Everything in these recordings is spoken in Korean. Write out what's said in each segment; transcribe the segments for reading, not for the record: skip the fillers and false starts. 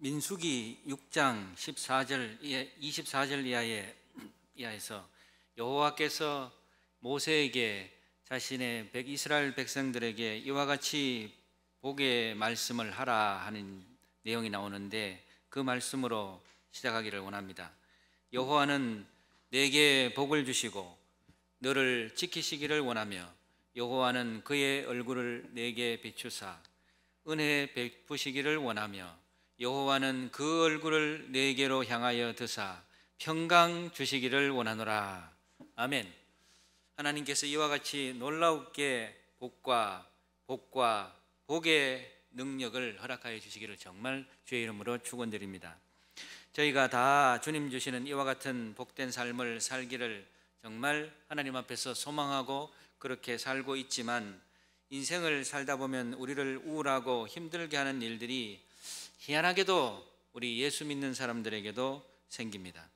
민수기 6장 14절 24절 이하에서 여호와께서 모세에게 자신의 이스라엘 백성들에게 이와 같이 복의 말씀을 하라 하는 내용이 나오는데, 그 말씀으로 시작하기를 원합니다. 여호와는 내게 복을 주시고 너를 지키시기를 원하며, 여호와는 그의 얼굴을 내게 비추사 은혜 베푸시기를 원하며, 여호와는 그 얼굴을 내게로 향하여 드사 평강 주시기를 원하노라. 아멘. 하나님께서 이와 같이 놀라우게 복과 복의 능력을 허락하여 주시기를 정말 주의 이름으로 축원드립니다. 저희가 다 주님 주시는 이와 같은 복된 삶을 살기를 정말 하나님 앞에서 소망하고 그렇게 살고 있지만, 인생을 살다 보면 우리를 우울하고 힘들게 하는 일들이 희한하게도 우리 예수 믿는 사람들에게도 생깁니다.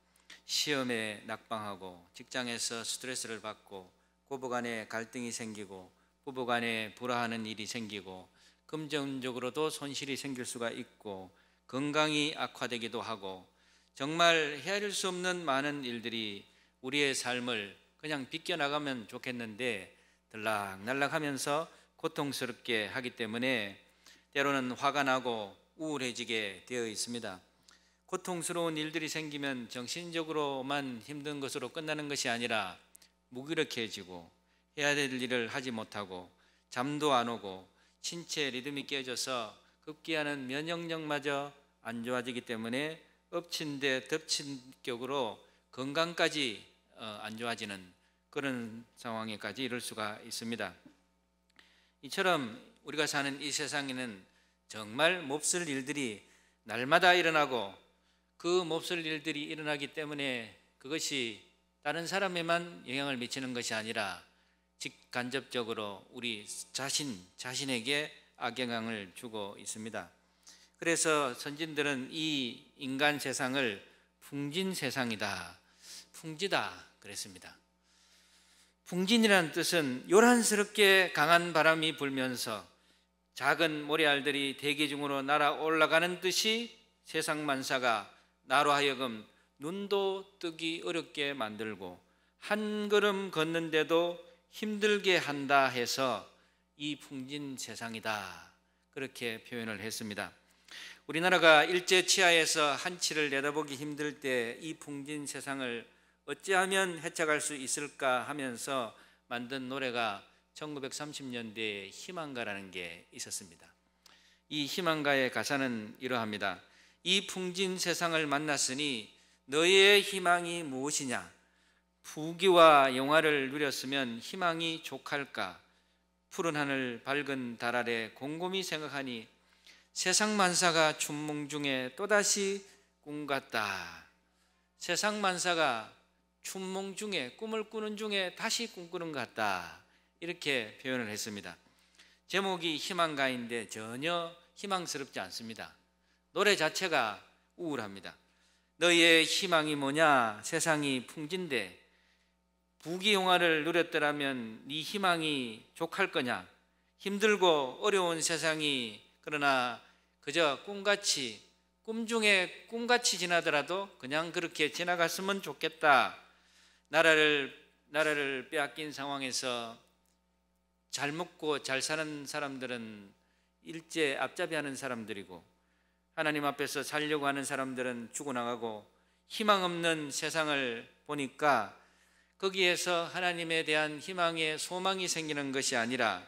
시험에 낙방하고, 직장에서 스트레스를 받고, 고부간에 갈등이 생기고, 부부간에 불화하는 일이 생기고, 금전적으로도 손실이 생길 수가 있고, 건강이 악화되기도 하고, 정말 헤아릴 수 없는 많은 일들이 우리의 삶을 그냥 비껴나가면 좋겠는데 들락날락하면서 고통스럽게 하기 때문에 때로는 화가 나고 우울해지게 되어 있습니다. 고통스러운 일들이 생기면 정신적으로만 힘든 것으로 끝나는 것이 아니라 무기력해지고 해야 될 일을 하지 못하고 잠도 안 오고 신체 리듬이 깨져서 급기야는 면역력마저 안 좋아지기 때문에 엎친 데 덮친 격으로 건강까지 안 좋아지는 그런 상황에까지 이를 수가 있습니다. 이처럼 우리가 사는 이 세상에는 정말 몹쓸 일들이 날마다 일어나고, 그 몹쓸 일들이 일어나기 때문에 그것이 다른 사람에만 영향을 미치는 것이 아니라 직간접적으로 우리 자신에게 악영향을 주고 있습니다. 그래서 선진들은 이 인간 세상을 풍진 세상이다, 풍지다 그랬습니다. 풍진이라는 뜻은 요란스럽게 강한 바람이 불면서 작은 모래알들이 대기 중으로 날아 올라가는 듯이 세상 만사가 나로 하여금 눈도 뜨기 어렵게 만들고 한 걸음 걷는데도 힘들게 한다 해서 이 풍진 세상이다, 그렇게 표현을 했습니다. 우리나라가 일제 치하에서 한치를 내다보기 힘들 때 이 풍진 세상을 어찌하면 헤쳐갈 수 있을까 하면서 만든 노래가 1930년대에 희망가라는 게 있었습니다. 이 희망가의 가사는 이러합니다. 이 풍진 세상을 만났으니 너의 희망이 무엇이냐? 부귀와 영화를 누렸으면 희망이 족할까? 푸른 하늘 밝은 달 아래 곰곰이 생각하니 세상 만사가 춘몽 중에 또다시 꿈 같다. 세상 만사가 춘몽 중에, 꿈을 꾸는 중에 다시 꿈꾸는 것 같다, 이렇게 표현을 했습니다. 제목이 희망가인데 전혀 희망스럽지 않습니다. 노래 자체가 우울합니다. 너의 희망이 뭐냐? 세상이 풍진데 부귀영화를 누렸더라면 네 희망이 족할 거냐? 힘들고 어려운 세상이 그러나 그저 꿈 중에 꿈같이 지나더라도 그냥 그렇게 지나갔으면 좋겠다. 나라를 빼앗긴 상황에서 잘 먹고 잘 사는 사람들은 일제 앞잡이하는 사람들이고, 하나님 앞에서 살려고 하는 사람들은 죽어나가고, 희망 없는 세상을 보니까 거기에서 하나님에 대한 희망의 소망이 생기는 것이 아니라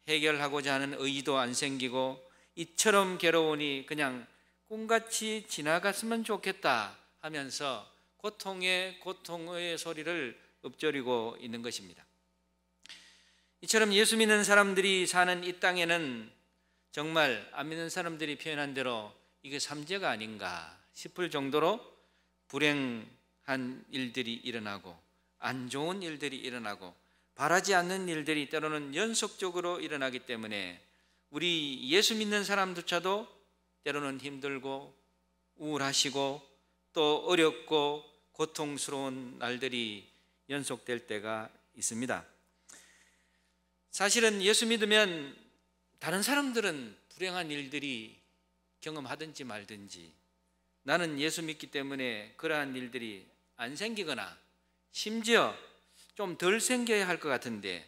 해결하고자 하는 의지도 안 생기고, 이처럼 괴로우니 그냥 꿈같이 지나갔으면 좋겠다 하면서 고통의 소리를 읊조리고 있는 것입니다. 이처럼 예수 믿는 사람들이 사는 이 땅에는 정말 안 믿는 사람들이 표현한 대로 이게 삼재가 아닌가 싶을 정도로 불행한 일들이 일어나고, 안 좋은 일들이 일어나고, 바라지 않는 일들이 때로는 연속적으로 일어나기 때문에 우리 예수 믿는 사람조차도 때로는 힘들고 우울하시고 또 어렵고 고통스러운 날들이 연속될 때가 있습니다. 사실은 예수 믿으면 다른 사람들은 불행한 일들이 경험하든지 말든지 나는 예수 믿기 때문에 그러한 일들이 안 생기거나 심지어 좀 덜 생겨야 할 것 같은데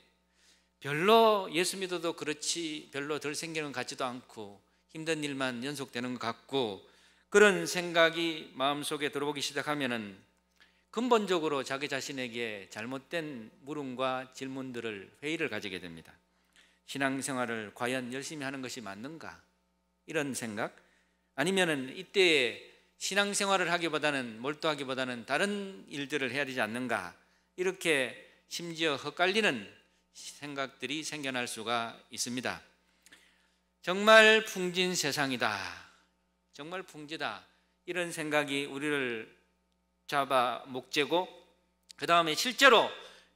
별로 예수 믿어도 그렇지 별로 덜 생기는 것 같지도 않고 힘든 일만 연속되는 것 같고 그런 생각이 마음속에 들어오기 시작하면은 근본적으로 자기 자신에게 잘못된 물음과 질문들을 회의를 가지게 됩니다. 신앙생활을 과연 열심히 하는 것이 맞는가? 이런 생각? 아니면은 이때에 신앙생활을 하기보다는 몰두하기보다는 다른 일들을 해야 되지 않는가? 이렇게 심지어 헛갈리는 생각들이 생겨날 수가 있습니다. 정말 풍진 세상이다. 정말 풍지다. 이런 생각이 우리를 잡아 목재고 그 다음에 실제로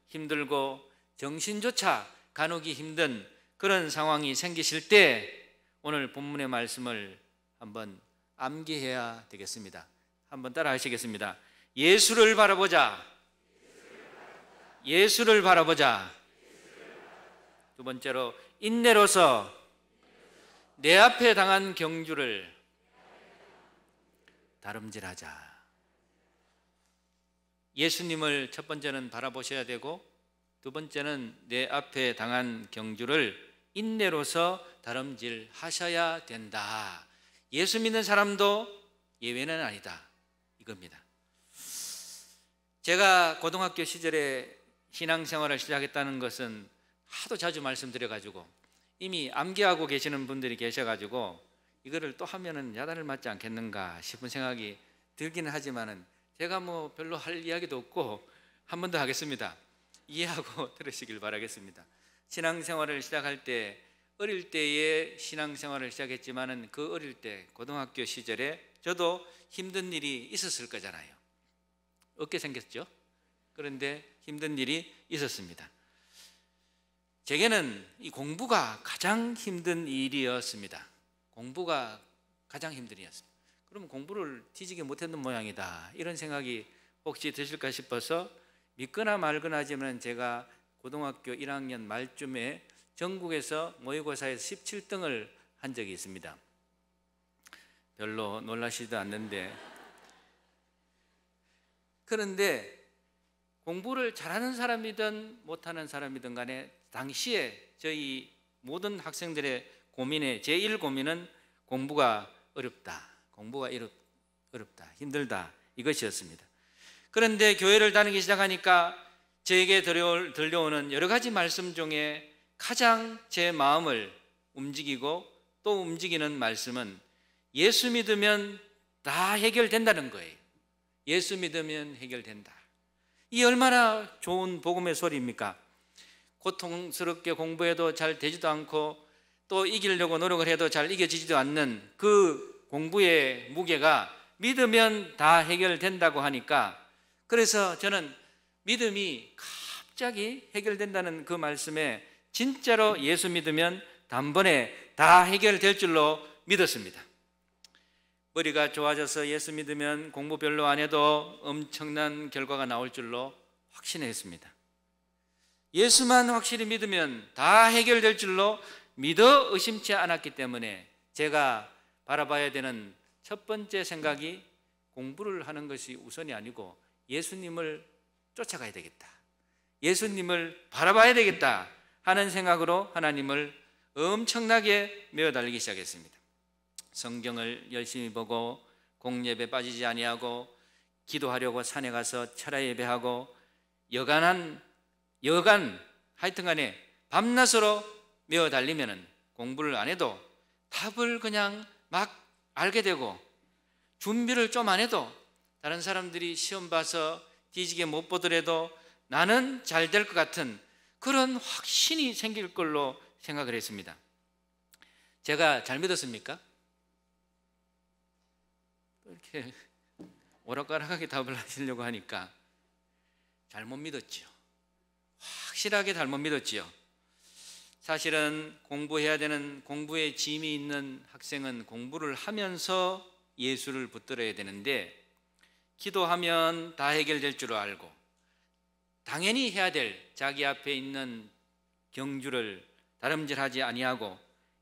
힘들고 정신조차 가누기 힘든 그런 상황이 생기실 때 오늘 본문의 말씀을 한번 암기해야 되겠습니다. 한번 따라 하시겠습니다. 예수를 바라보자. 예수를 바라보자. 두 번째로 인내로서 내 앞에 당한 경주를 다름질하자. 예수님을 첫 번째는 바라보셔야 되고 두 번째는 내 앞에 당한 경주를 인내로서 다름질하셔야 된다. 예수 믿는 사람도 예외는 아니다. 이겁니다. 제가 고등학교 시절에 신앙생활을 시작했다는 것은 하도 자주 말씀드려가지고 이미 암기하고 계시는 분들이 계셔가지고 이거를 또 하면은 야단을 맞지 않겠는가 싶은 생각이 들기는 하지만은 제가 뭐 별로 할 이야기도 없고 한 번 더 하겠습니다. 이해하고 들으시길 바라겠습니다. 신앙생활을 시작할 때 어릴 때에 신앙생활을 시작했지만은 그 어릴 때 고등학교 시절에 저도 힘든 일이 있었을 거잖아요. 어떻게 생겼죠? 그런데 힘든 일이 있었습니다. 제게는 이 공부가 가장 힘든 일이었습니다. 공부가 가장 힘든 일이었습니다. 그러면 공부를 뒤지게 못했는 모양이다 이런 생각이 혹시 드실까 싶어서 믿거나 말거나 하지만 제가 고등학교 1학년 말쯤에 전국에서 모의고사에서 17등을 한 적이 있습니다. 별로 놀라시지도 않는데 그런데 공부를 잘하는 사람이든 못하는 사람이든 간에 당시에 저희 모든 학생들의 고민의 제1 고민은 공부가 어렵다. 공부가 어렵다. 힘들다. 이것이었습니다. 그런데 교회를 다니기 시작하니까 저에게 들려오는 여러 가지 말씀 중에 가장 제 마음을 움직이고 또 움직이는 말씀은 예수 믿으면 다 해결된다는 거예요. 예수 믿으면 해결된다. 이 얼마나 좋은 복음의 소리입니까? 고통스럽게 공부해도 잘 되지도 않고 또 이기려고 노력을 해도 잘 이겨지지도 않는 그 공부의 무게가 믿으면 다 해결된다고 하니까 그래서 저는 믿음이 갑자기 해결된다는 그 말씀에 진짜로 예수 믿으면 단번에 다 해결될 줄로 믿었습니다. 머리가 좋아져서 예수 믿으면 공부 별로 안 해도 엄청난 결과가 나올 줄로 확신했습니다. 예수만 확실히 믿으면 다 해결될 줄로 믿어 의심치 않았기 때문에 제가 바라봐야 되는 첫 번째 생각이 공부를 하는 것이 우선이 아니고 예수님을 쫓아가야 되겠다. 예수님을 바라봐야 되겠다 하는 생각으로 하나님을 엄청나게 메어달리기 시작했습니다. 성경을 열심히 보고 공예배 빠지지 아니하고 기도하려고 산에 가서 철야 예배하고 여간 하여튼간에 밤낮으로 메어달리면은 공부를 안 해도 답을 그냥 막 알게 되고 준비를 좀 안 해도 다른 사람들이 시험 봐서 뒤지게 못 보더라도 나는 잘 될 것 같은 그런 확신이 생길 걸로 생각을 했습니다. 제가 잘 믿었습니까? 이렇게 오락가락하게 답을 하시려고 하니까 잘못 믿었지요. 확실하게 잘못 믿었지요. 사실은 공부해야 되는 공부에 짐이 있는 학생은 공부를 하면서 예수를 붙들어야 되는데 기도하면 다 해결될 줄 알고 당연히 해야 될 자기 앞에 있는 경주를 다름질하지 아니하고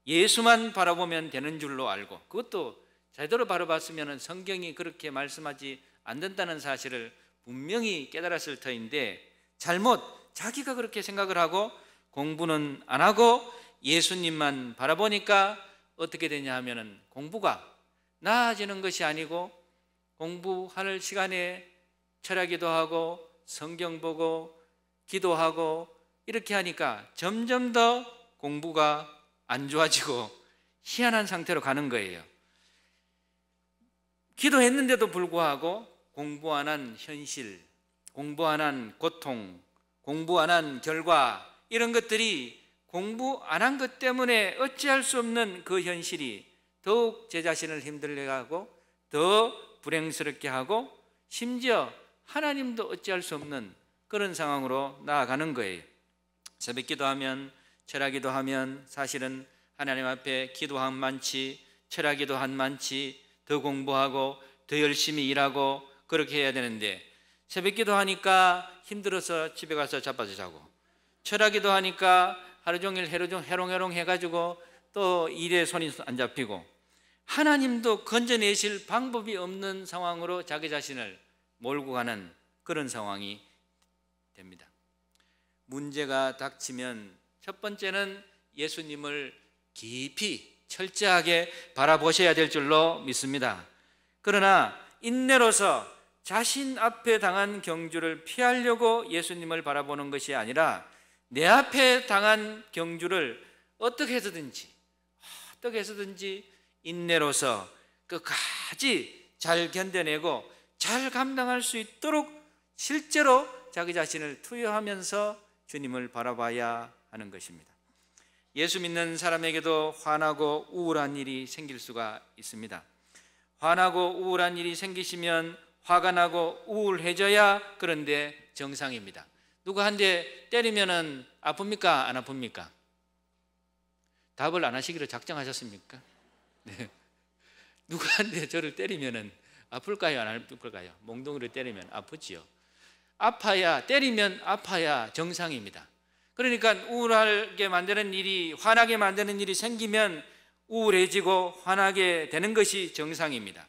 예수만 바라보면 되는 줄로 알고 그것도 제대로 바라봤으면 성경이 그렇게 말씀하지 않는다는 사실을 분명히 깨달았을 터인데 잘못 자기가 그렇게 생각을 하고 공부는 안 하고 예수님만 바라보니까 어떻게 되냐 하면은 공부가 나아지는 것이 아니고 공부할 시간에 철야기도 하고 성경 보고 기도하고 이렇게 하니까 점점 더 공부가 안 좋아지고 희한한 상태로 가는 거예요. 기도했는데도 불구하고 공부 안 한 현실, 공부 안 한 고통, 공부 안 한 결과, 이런 것들이 공부 안 한 것 때문에 어찌할 수 없는 그 현실이 더욱 제 자신을 힘들게 하고 더 불행스럽게 하고 심지어 하나님도 어찌할 수 없는 그런 상황으로 나아가는 거예요. 새벽 기도하면 철야기도 하면 사실은 하나님 앞에 기도한 많지, 철야기도 한 많지, 더 공부하고 더 열심히 일하고 그렇게 해야 되는데 새벽 기도하니까 힘들어서 집에 가서 자빠져 자고, 철야기도 하니까 하루 종일 해롱해롱 해가지고 또 일에 손이 안 잡히고 하나님도 건져내실 방법이 없는 상황으로 자기 자신을 몰고 가는 그런 상황이 됩니다. 문제가 닥치면 첫 번째는 예수님을 깊이 철저하게 바라보셔야 될 줄로 믿습니다. 그러나 인내로서 자신 앞에 당한 경주를 피하려고 예수님을 바라보는 것이 아니라 내 앞에 당한 경주를 어떻게 해서든지 인내로서 끝까지 잘 견뎌내고 잘 감당할 수 있도록 실제로 자기 자신을 투여하면서 주님을 바라봐야 하는 것입니다. 예수 믿는 사람에게도 화나고 우울한 일이 생길 수가 있습니다. 화나고 우울한 일이 생기시면 화가 나고 우울해져야 그런데 정상입니다. 누구 한 대 때리면은 아픕니까? 안 아픕니까? 답을 안 하시기로 작정하셨습니까? 네. 누구 한 대 저를 때리면은 아플까요? 안 아플까요? 몽둥이를 때리면 아프지요. 때리면 아파야 정상입니다. 그러니까 우울하게 만드는 일이, 화나게 만드는 일이 생기면 우울해지고 화나게 되는 것이 정상입니다.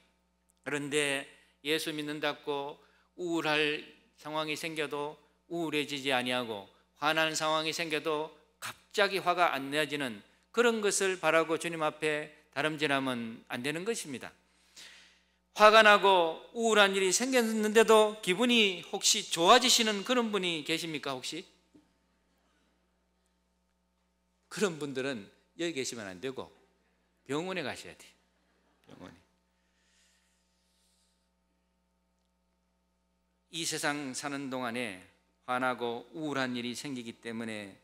그런데 예수 믿는다고 우울할 상황이 생겨도 우울해지지 아니하고 화나는 상황이 생겨도 갑자기 화가 안 내지는 그런 것을 바라고 주님 앞에 다름질하면 안 되는 것입니다. 화가 나고 우울한 일이 생겼는데도 기분이 혹시 좋아지시는 그런 분이 계십니까? 혹시? 그런 분들은 여기 계시면 안 되고 병원에 가셔야 돼요. 병원에. 이 세상 사는 동안에 화나고 우울한 일이 생기기 때문에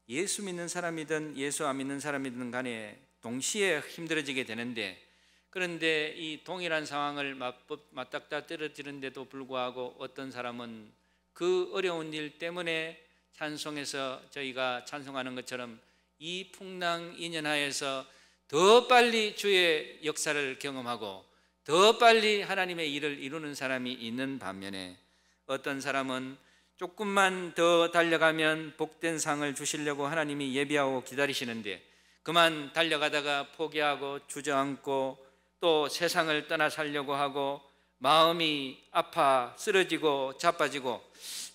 예수 믿는 사람이든 예수 안 믿는 사람이든 간에 동시에 힘들어지게 되는데, 그런데 이 동일한 상황을 맞닥다 떨어지는데도 불구하고 어떤 사람은 그 어려운 일 때문에 찬송에서 저희가 찬송하는 것처럼 이 풍랑인연하에서 더 빨리 주의 역사를 경험하고 더 빨리 하나님의 일을 이루는 사람이 있는 반면에 어떤 사람은 조금만 더 달려가면 복된 상을 주시려고 하나님이 예비하고 기다리시는데 그만 달려가다가 포기하고 주저앉고 또 세상을 떠나 살려고 하고 마음이 아파 쓰러지고 자빠지고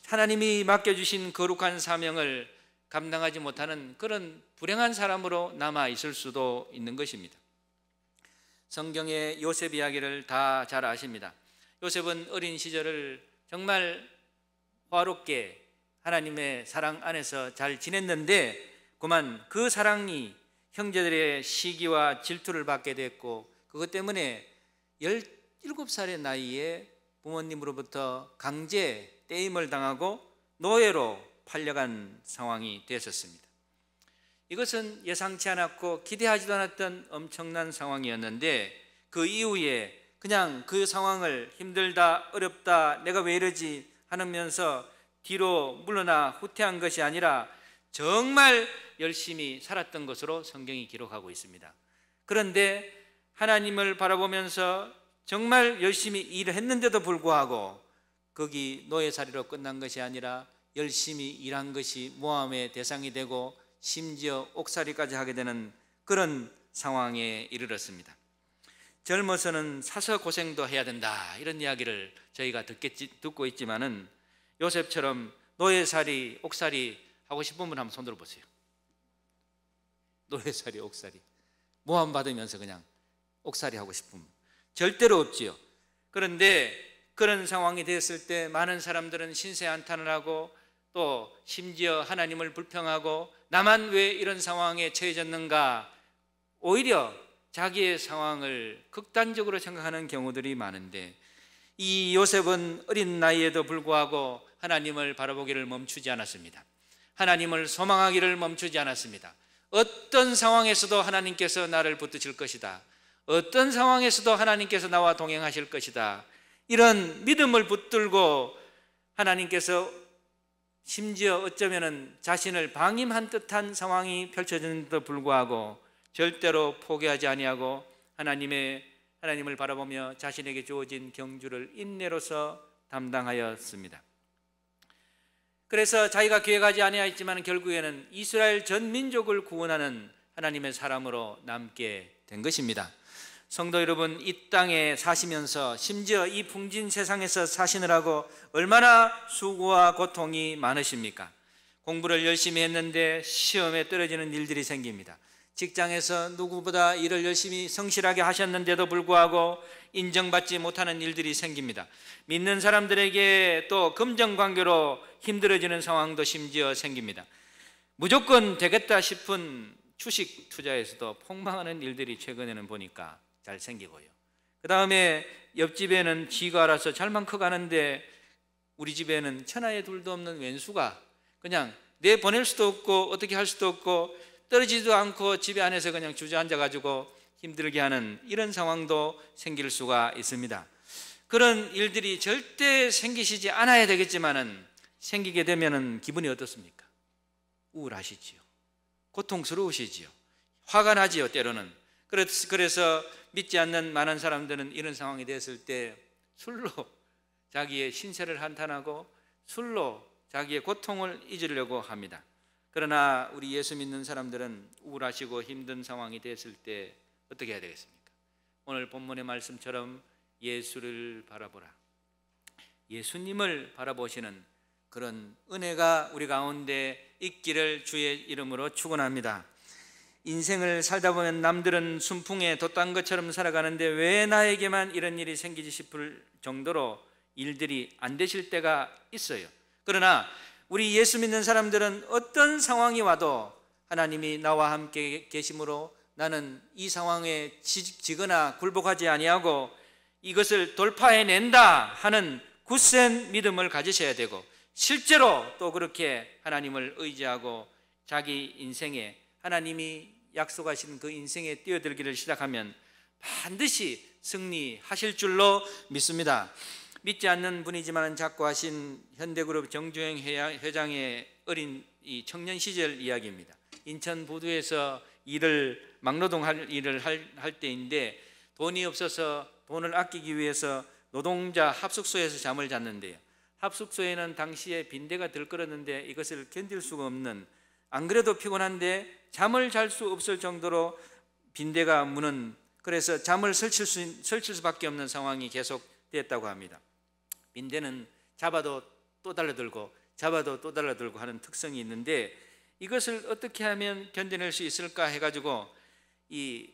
하나님이 맡겨주신 거룩한 사명을 감당하지 못하는 그런 불행한 사람으로 남아 있을 수도 있는 것입니다. 성경의 요셉 이야기를 다 잘 아십니다. 요셉은 어린 시절을 정말 화롭게 하나님의 사랑 안에서 잘 지냈는데 그만 그 사랑이 형제들의 시기와 질투를 받게 됐고 그것 때문에 17살의 나이에 부모님으로부터 강제 떼임을 당하고 노예로 팔려간 상황이 됐었습니다. 이것은 예상치 않았고 기대하지도 않았던 엄청난 상황이었는데 그 이후에 그냥 그 상황을 힘들다, 어렵다, 내가 왜 이러지 하면서 뒤로 물러나 후퇴한 것이 아니라 정말 열심히 살았던 것으로 성경이 기록하고 있습니다. 그런데 하나님을 바라보면서 정말 열심히 일을 했는데도 불구하고 거기 노예살이로 끝난 것이 아니라 열심히 일한 것이 모함의 대상이 되고 심지어 옥살이까지 하게 되는 그런 상황에 이르렀습니다. 젊어서는 사서 고생도 해야 된다, 이런 이야기를 저희가 듣고 있지만은 요셉처럼 노예살이, 옥살이 하고 싶은 분 한번 손 들어보세요. 노예살이, 옥살이, 모함 받으면서 그냥 옥살이 하고 싶은 분 절대로 없지요. 그런데 그런 상황이 됐을 때 많은 사람들은 신세한탄을 하고 또 심지어 하나님을 불평하고 나만 왜 이런 상황에 처해졌는가, 오히려 자기의 상황을 극단적으로 생각하는 경우들이 많은데, 이 요셉은 어린 나이에도 불구하고 하나님을 바라보기를 멈추지 않았습니다. 하나님을 소망하기를 멈추지 않았습니다. 어떤 상황에서도 하나님께서 나를 붙드실 것이다, 어떤 상황에서도 하나님께서 나와 동행하실 것이다, 이런 믿음을 붙들고 하나님께서 심지어 어쩌면 자신을 방임한 듯한 상황이 펼쳐지는데도 불구하고 절대로 포기하지 아니하고 하나님을 바라보며 자신에게 주어진 경주를 인내로서 담당하였습니다. 그래서 자기가 계획하지 아니하였지만 결국에는 이스라엘 전 민족을 구원하는 하나님의 사람으로 남게 된 것입니다. 성도 여러분, 이 땅에 사시면서 심지어 이 풍진 세상에서 사시느라고 얼마나 수고와 고통이 많으십니까? 공부를 열심히 했는데 시험에 떨어지는 일들이 생깁니다. 직장에서 누구보다 일을 열심히 성실하게 하셨는데도 불구하고 인정받지 못하는 일들이 생깁니다. 믿는 사람들에게 또 금전관계로 힘들어지는 상황도 심지어 생깁니다. 무조건 되겠다 싶은 주식 투자에서도 폭망하는 일들이 최근에는 보니까 잘 생기고요. 그 다음에 옆집에는 지가 알아서 잘만 커가는데 우리 집에는 천하에 둘도 없는 왼수가 그냥 내보낼 수도 없고 어떻게 할 수도 없고 떨어지지도 않고 집에 안에서 그냥 주저앉아가지고 힘들게 하는 이런 상황도 생길 수가 있습니다. 그런 일들이 절대 생기시지 않아야 되겠지만은 생기게 되면은 기분이 어떻습니까? 우울하시지요. 고통스러우시지요. 화가 나지요, 때로는. 그래서 믿지 않는 많은 사람들은 이런 상황이 됐을 때 술로 자기의 신세를 한탄하고 술로 자기의 고통을 잊으려고 합니다. 그러나 우리 예수 믿는 사람들은 우울하시고 힘든 상황이 됐을 때 어떻게 해야 되겠습니까? 오늘 본문의 말씀처럼 예수를 바라보라, 예수님을 바라보시는 그런 은혜가 우리 가운데 있기를 주의 이름으로 축원합니다. 인생을 살다 보면 남들은 순풍에 돛단 것처럼 살아가는데 왜 나에게만 이런 일이 생기지 싶을 정도로 일들이 안 되실 때가 있어요. 그러나 우리 예수 믿는 사람들은 어떤 상황이 와도 하나님이 나와 함께 계심으로 나는 이 상황에 지거나 굴복하지 아니하고 이것을 돌파해낸다 하는 굳센 믿음을 가지셔야 되고, 실제로 또 그렇게 하나님을 의지하고 자기 인생에 하나님이 약속하신 그 인생에 뛰어들기를 시작하면 반드시 승리하실 줄로 믿습니다. 믿지 않는 분이지만 자꾸 하신 현대그룹 정주행 회장의 어린 이 청년 시절 이야기입니다. 인천 부두에서 막노동할 일을 할 때인데 돈이 없어서 돈을 아끼기 위해서 노동자 합숙소에서 잠을 잤는데요. 합숙소에는 당시에 빈대가 들끓었는데 이것을 견딜 수가 없는, 안 그래도 피곤한데 잠을 잘 수 없을 정도로 빈대가 무는, 그래서 잠을 설칠 수밖에 없는 상황이 계속됐다고 합니다. 빈대는 잡아도 또 달라들고 잡아도 또 달라들고 하는 특성이 있는데 이것을 어떻게 하면 견뎌낼 수 있을까 해가지고 이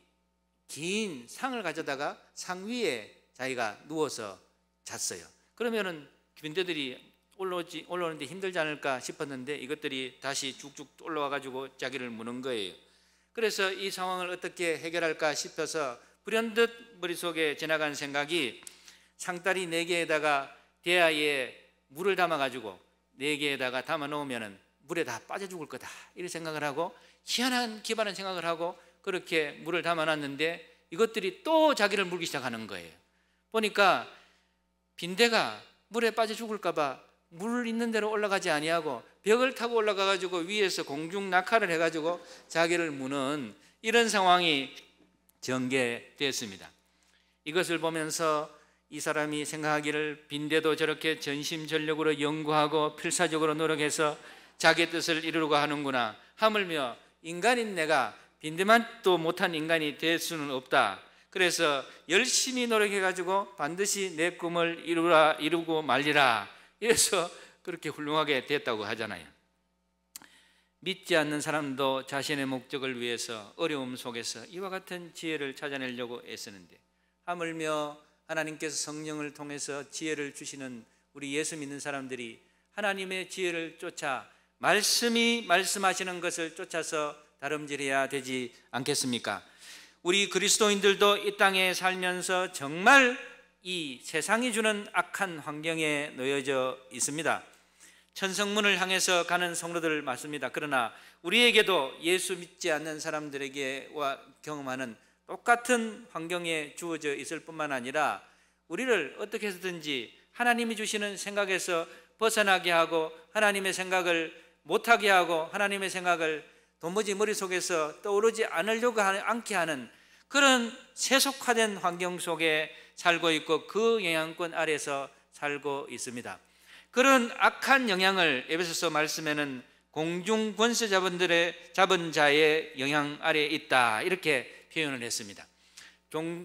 긴 상을 가져다가 상 위에 자기가 누워서 잤어요. 그러면은 빈대들이 올라오는데 힘들지 않을까 싶었는데 이것들이 다시 쭉쭉 올라와가지고 자기를 무는 거예요. 그래서 이 상황을 어떻게 해결할까 싶어서 불현듯 머릿속에 지나간 생각이 상다리 4개에다가 대야에 물을 담아가지고 4개에다가 담아 놓으면 물에 다 빠져 죽을 거다, 이런 생각을 하고 희한한 기발한 생각을 하고 그렇게 물을 담아놨는데 이것들이 또 자기를 물기 시작하는 거예요. 보니까 빈대가 물에 빠져 죽을까 봐 물 있는 데로 올라가지 아니하고 벽을 타고 올라가가지고 위에서 공중 낙하를 해가지고 자기를 무는 이런 상황이 전개됐습니다. 이것을 보면서 이 사람이 생각하기를 빈대도 저렇게 전심전력으로 연구하고 필사적으로 노력해서 자기 뜻을 이루려고 하는구나, 하물며 인간인 내가 빈대만 또 못한 인간이 될 수는 없다. 그래서 열심히 노력해가지고 반드시 내 꿈을 이루고 말리라. 이래서 그렇게 훌륭하게 됐다고 하잖아요. 믿지 않는 사람도 자신의 목적을 위해서 어려움 속에서 이와 같은 지혜를 찾아내려고 애쓰는데, 하물며 하나님께서 성령을 통해서 지혜를 주시는 우리 예수 믿는 사람들이 하나님의 지혜를 쫓아 말씀이 말씀하시는 것을 쫓아서 다름질해야 되지 않겠습니까? 우리 그리스도인들도 이 땅에 살면서 정말 이 세상이 주는 악한 환경에 놓여져 있습니다. 천성문을 향해서 가는 성도들 맞습니다. 그러나 우리에게도 예수 믿지 않는 사람들에게와 경험하는 똑같은 환경에 주어져 있을 뿐만 아니라 우리를 어떻게 해서든지 하나님이 주시는 생각에서 벗어나게 하고 하나님의 생각을 못하게 하고 하나님의 생각을 도무지 머릿속에서 떠오르지 않게 하는 그런 세속화된 환경 속에 살고 있고 그 영향권 아래서 살고 있습니다. 그런 악한 영향을 에베소서 말씀에는 공중 권세 잡은 자의 영향 아래에 있다, 이렇게 표현을 했습니다.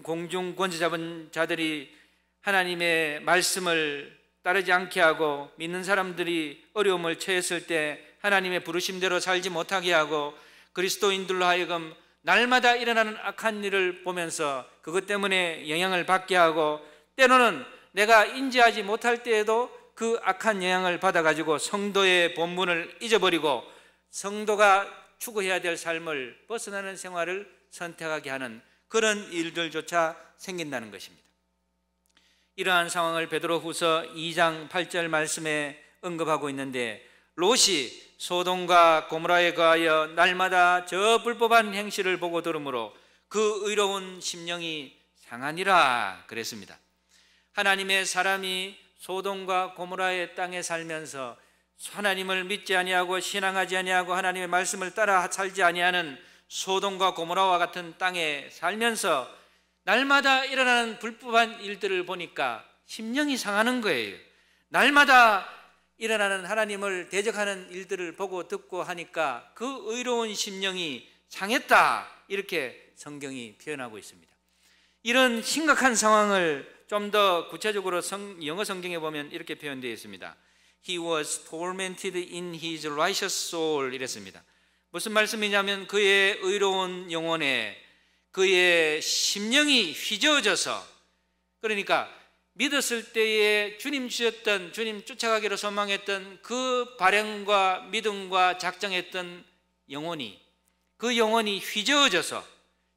공중 권세 잡은 자들이 하나님의 말씀을 따르지 않게 하고 믿는 사람들이 어려움을 처했을 때 하나님의 부르심대로 살지 못하게 하고 그리스도인들로 하여금 날마다 일어나는 악한 일을 보면서 그것 때문에 영향을 받게 하고, 때로는 내가 인지하지 못할 때에도 그 악한 영향을 받아가지고 성도의 본분을 잊어버리고 성도가 추구해야 될 삶을 벗어나는 생활을 선택하게 하는 그런 일들조차 생긴다는 것입니다. 이러한 상황을 베드로후서 2장 8절 말씀에 언급하고 있는데, 롯이 소돔과 고모라에 가하여 날마다 저 불법한 행실을 보고 들으므로 그 의로운 심령이 상하니라 그랬습니다. 하나님의 사람이 소돔과 고모라의 땅에 살면서 하나님을 믿지 아니하고 신앙하지 아니하고 하나님의 말씀을 따라 살지 아니하는 소돔과 고모라와 같은 땅에 살면서 날마다 일어나는 불법한 일들을 보니까 심령이 상하는 거예요. 날마다 일어나는 하나님을 대적하는 일들을 보고 듣고 하니까 그 의로운 심령이 상했다, 이렇게 성경이 표현하고 있습니다. 이런 심각한 상황을 좀 더 구체적으로 영어 성경에 보면 이렇게 표현되어 있습니다. He was tormented in his righteous soul, 이랬습니다. 무슨 말씀이냐면 그의 의로운 영혼에 그의 심령이 휘저어져서, 그러니까 믿었을 때에 주님 주셨던, 주님 쫓아가기로 소망했던 그 발행과 믿음과 작정했던 영혼이, 그 영혼이 휘저어져서,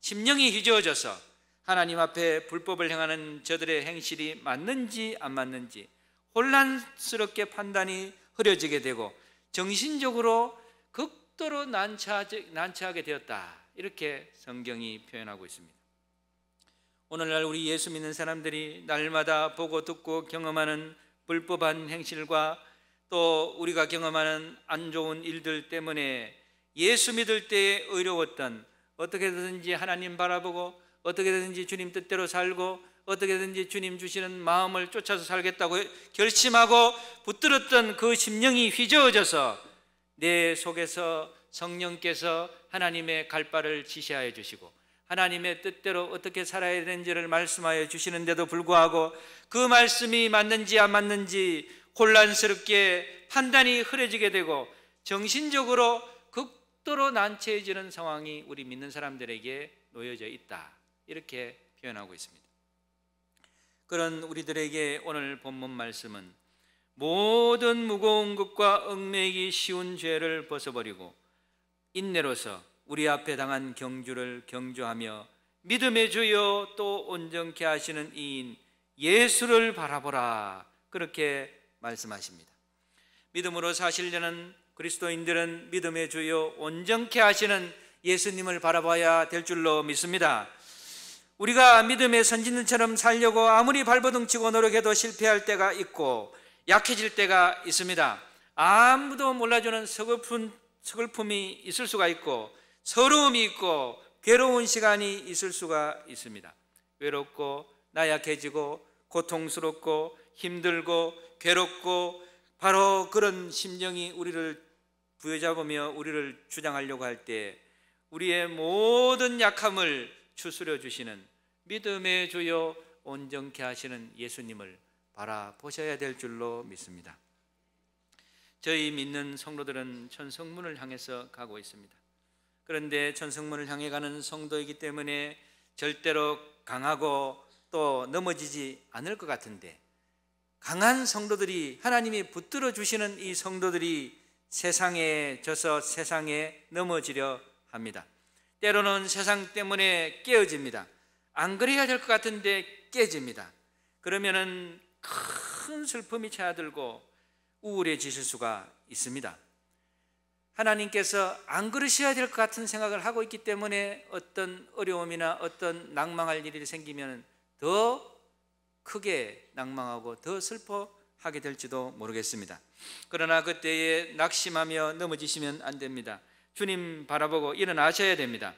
심령이 휘저어져서 하나님 앞에 불법을 행하는 저들의 행실이 맞는지 안 맞는지 혼란스럽게 판단이 흐려지게 되고 정신적으로 극도로 난처하게 되었다, 이렇게 성경이 표현하고 있습니다. 오늘날 우리 예수 믿는 사람들이 날마다 보고 듣고 경험하는 불법한 행실과 또 우리가 경험하는 안 좋은 일들 때문에 예수 믿을 때에 어려웠던, 어떻게든지 하나님 바라보고 어떻게든지 주님 뜻대로 살고 어떻게든지 주님 주시는 마음을 쫓아서 살겠다고 결심하고 붙들었던 그 심령이 휘저어져서 내 속에서 성령께서 하나님의 갈 바를 지시하여 주시고 하나님의 뜻대로 어떻게 살아야 되는지를 말씀하여 주시는데도 불구하고 그 말씀이 맞는지 안 맞는지 혼란스럽게 판단이 흐려지게 되고 정신적으로 극도로 난처해지는 상황이 우리 믿는 사람들에게 놓여져 있다, 이렇게 표현하고 있습니다. 그런 우리들에게 오늘 본문 말씀은 모든 무거운 것과 얽매이기 쉬운 죄를 벗어버리고 인내로서 우리 앞에 당한 경주를 경주하며 믿음의 주여 또 온전케 하시는 이인 예수를 바라보라, 그렇게 말씀하십니다. 믿음으로 사시려는 그리스도인들은 믿음의 주여 온전케 하시는 예수님을 바라봐야 될 줄로 믿습니다. 우리가 믿음의 선진들처럼 살려고 아무리 발버둥치고 노력해도 실패할 때가 있고 약해질 때가 있습니다. 아무도 몰라주는 서글픔이 있을 수가 있고 서러움이 있고 괴로운 시간이 있을 수가 있습니다. 외롭고 나약해지고 고통스럽고 힘들고 괴롭고 바로 그런 심령이 우리를 부여잡으며 우리를 주장하려고 할 때 우리의 모든 약함을 추스려 주시는 믿음의 주요 온전케 하시는 예수님을 바라보셔야 될 줄로 믿습니다. 저희 믿는 성도들은 천성문을 향해서 가고 있습니다. 그런데 천성문을 향해 가는 성도이기 때문에 절대로 강하고 또 넘어지지 않을 것 같은데, 강한 성도들이, 하나님이 붙들어 주시는 이 성도들이 세상에 져서 세상에 넘어지려 합니다. 때로는 세상 때문에 깨어집니다. 안 그래야 될 것 같은데 깨집니다. 그러면은 큰 슬픔이 찾아들고 우울해지실 수가 있습니다. 하나님께서 안 그러셔야 될 것 같은 생각을 하고 있기 때문에 어떤 어려움이나 어떤 낭망할 일이 생기면 더 크게 낭망하고 더 슬퍼하게 될지도 모르겠습니다. 그러나 그때에 낙심하며 넘어지시면 안 됩니다. 주님 바라보고 일어나셔야 됩니다.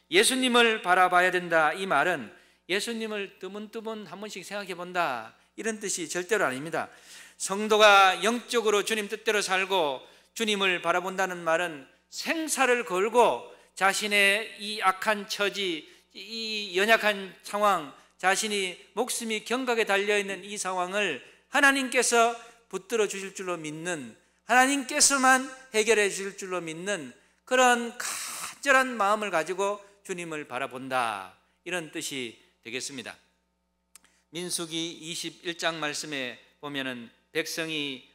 예수님을 바라봐야 된다, 이 말은 예수님을 뜨문뜨문 한 번씩 생각해 본다, 이런 뜻이 절대로 아닙니다. 성도가 영적으로 주님 뜻대로 살고 주님을 바라본다는 말은 생사를 걸고 자신의 이 악한 처지, 이 연약한 상황, 자신이 목숨이 경각에 달려있는 이 상황을 하나님께서 붙들어 주실 줄로 믿는, 하나님께서만 해결해 주실 줄로 믿는 그런 간절한 마음을 가지고 주님을 바라본다, 이런 뜻이 되겠습니다. 민수기 21장 말씀에 보면은 백성이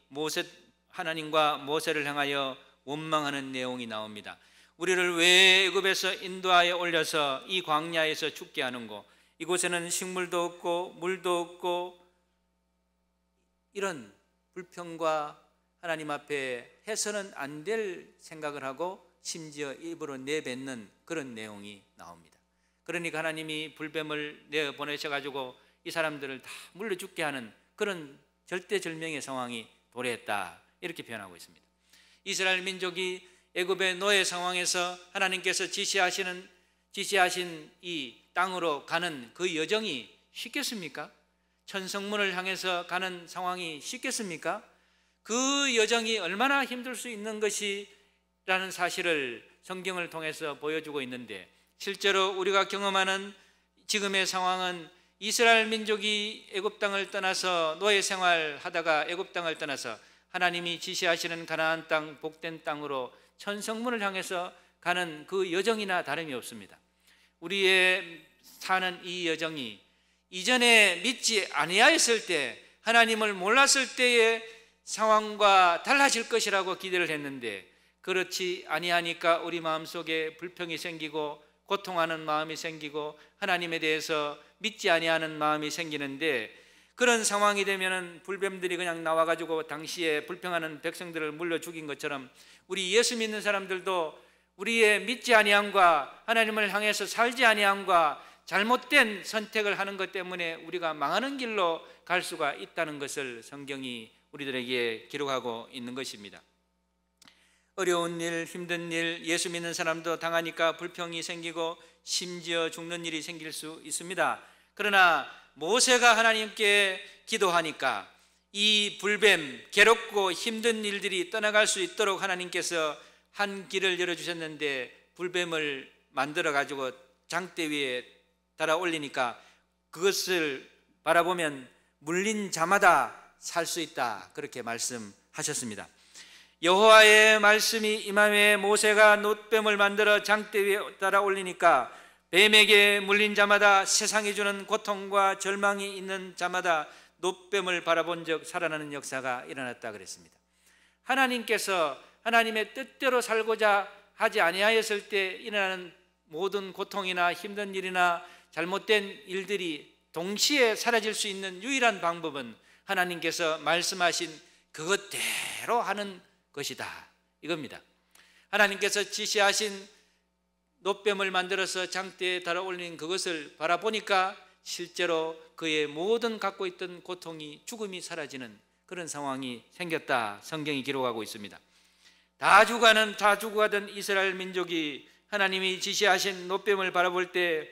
하나님과 모세를 향하여 원망하는 내용이 나옵니다. 우리를 왜 애굽에서 인도하여 올려서 이 광야에서 죽게 하는고, 이곳에는 식물도 없고 물도 없고, 이런 불평과 하나님 앞에 해서는 안 될 생각을 하고 심지어 입으로 내뱉는 그런 내용이 나옵니다. 그러니까 하나님이 불뱀을 내보내셔가지고 이 사람들을 다 물려 죽게 하는 그런 절대절명의 상황이 도래했다, 이렇게 표현하고 있습니다. 이스라엘 민족이 애굽의 노예 상황에서 하나님께서 지시하신 이 땅으로 가는 그 여정이 쉽겠습니까? 천성문을 향해서 가는 상황이 쉽겠습니까? 그 여정이 얼마나 힘들 수 있는 것이라는 사실을 성경을 통해서 보여주고 있는데, 실제로 우리가 경험하는 지금의 상황은 이스라엘 민족이 애굽 땅을 떠나서 노예 생활하다가 애굽 땅을 떠나서 하나님이 지시하시는 가나안 땅, 복된 땅으로 천성문을 향해서 가는 그 여정이나 다름이 없습니다. 우리의 사는 이 여정이 이전에 믿지 아니하였을 때, 하나님을 몰랐을 때의 상황과 달라질 것이라고 기대를 했는데, 그렇지 아니하니까 우리 마음속에 불평이 생기고 고통하는 마음이 생기고 하나님에 대해서 믿지 아니하는 마음이 생기는데, 그런 상황이 되면은 불뱀들이 그냥 나와가지고 당시에 불평하는 백성들을 물려 죽인 것처럼 우리 예수 믿는 사람들도 우리의 믿지 아니함과 하나님을 향해서 살지 아니함과 잘못된 선택을 하는 것 때문에 우리가 망하는 길로 갈 수가 있다는 것을 성경이 우리들에게 기록하고 있는 것입니다. 어려운 일, 힘든 일, 예수 믿는 사람도 당하니까 불평이 생기고 심지어 죽는 일이 생길 수 있습니다. 그러나 모세가 하나님께 기도하니까 이 불뱀, 괴롭고 힘든 일들이 떠나갈 수 있도록 하나님께서 한 길을 열어주셨는데, 불뱀을 만들어가지고 장대 위에 달아 올리니까 그것을 바라보면 물린 자마다 살 수 있다, 그렇게 말씀하셨습니다. 여호와의 말씀이 임함에 모세가 놋뱀을 만들어 장대 위에 달아 올리니까 뱀에게 물린 자마다, 세상이 주는 고통과 절망이 있는 자마다 놋뱀을 바라본 적 살아나는 역사가 일어났다 그랬습니다. 하나님께서 하나님의 뜻대로 살고자 하지 아니하였을 때 일어나는 모든 고통이나 힘든 일이나 잘못된 일들이 동시에 사라질 수 있는 유일한 방법은 하나님께서 말씀하신 그것대로 하는 것이다, 이겁니다. 하나님께서 지시하신 놋뱀을 만들어서 장대에 달아 올린 그것을 바라보니까 실제로 그의 모든 갖고 있던 고통이, 죽음이 사라지는 그런 상황이 생겼다, 성경이 기록하고 있습니다. 다 죽어가던 이스라엘 민족이 하나님이 지시하신 놋뱀을 바라볼 때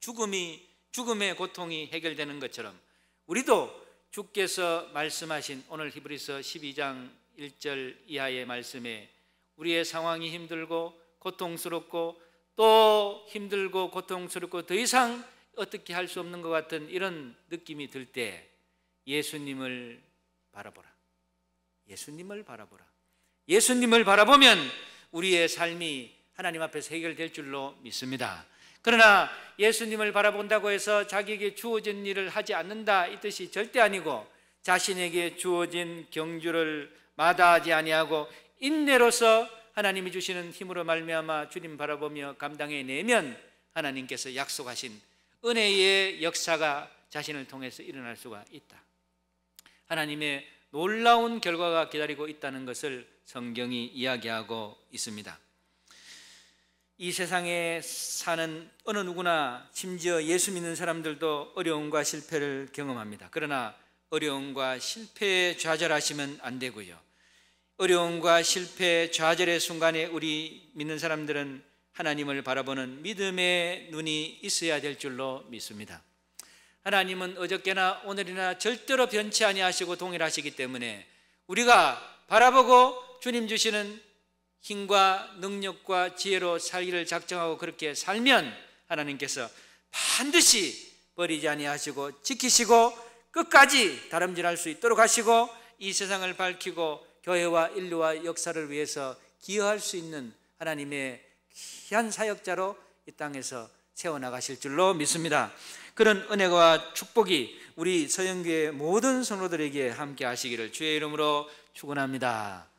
죽음의 고통이 해결되는 것처럼 우리도 주께서 말씀하신 오늘 히브리서 12장 1절 이하의 말씀에 우리의 상황이 힘들고 고통스럽고 또 힘들고 고통스럽고 더 이상 어떻게 할 수 없는 것 같은 이런 느낌이 들 때 예수님을 바라보라. 예수님을 바라보라. 예수님을 바라보면 우리의 삶이 하나님 앞에서 해결될 줄로 믿습니다. 그러나 예수님을 바라본다고 해서 자기에게 주어진 일을 하지 않는다 이 뜻이 절대 아니고, 자신에게 주어진 경주를 마다하지 아니하고 인내로서 하나님이 주시는 힘으로 말미암아 주님 바라보며 감당해내면 하나님께서 약속하신 은혜의 역사가 자신을 통해서 일어날 수가 있다. 하나님의 놀라운 결과가 기다리고 있다는 것을 성경이 이야기하고 있습니다. 이 세상에 사는 어느 누구나, 심지어 예수 믿는 사람들도 어려움과 실패를 경험합니다. 그러나 어려움과 실패에 좌절하시면 안 되고요, 어려움과 실패, 좌절의 순간에 우리 믿는 사람들은 하나님을 바라보는 믿음의 눈이 있어야 될 줄로 믿습니다. 하나님은 어저께나 오늘이나 절대로 변치 아니하시고 동일하시기 때문에 우리가 바라보고 주님 주시는 힘과 능력과 지혜로 살기를 작정하고 그렇게 살면 하나님께서 반드시 버리지 아니하시고 지키시고 끝까지 다름질할 수 있도록 하시고 이 세상을 밝히고 교회와 인류와 역사를 위해서 기여할 수 있는 하나님의 귀한 사역자로 이 땅에서 세워나가실 줄로 믿습니다. 그런 은혜와 축복이 우리 서영교회 모든 성도들에게 함께 하시기를 주의 이름으로 축원합니다.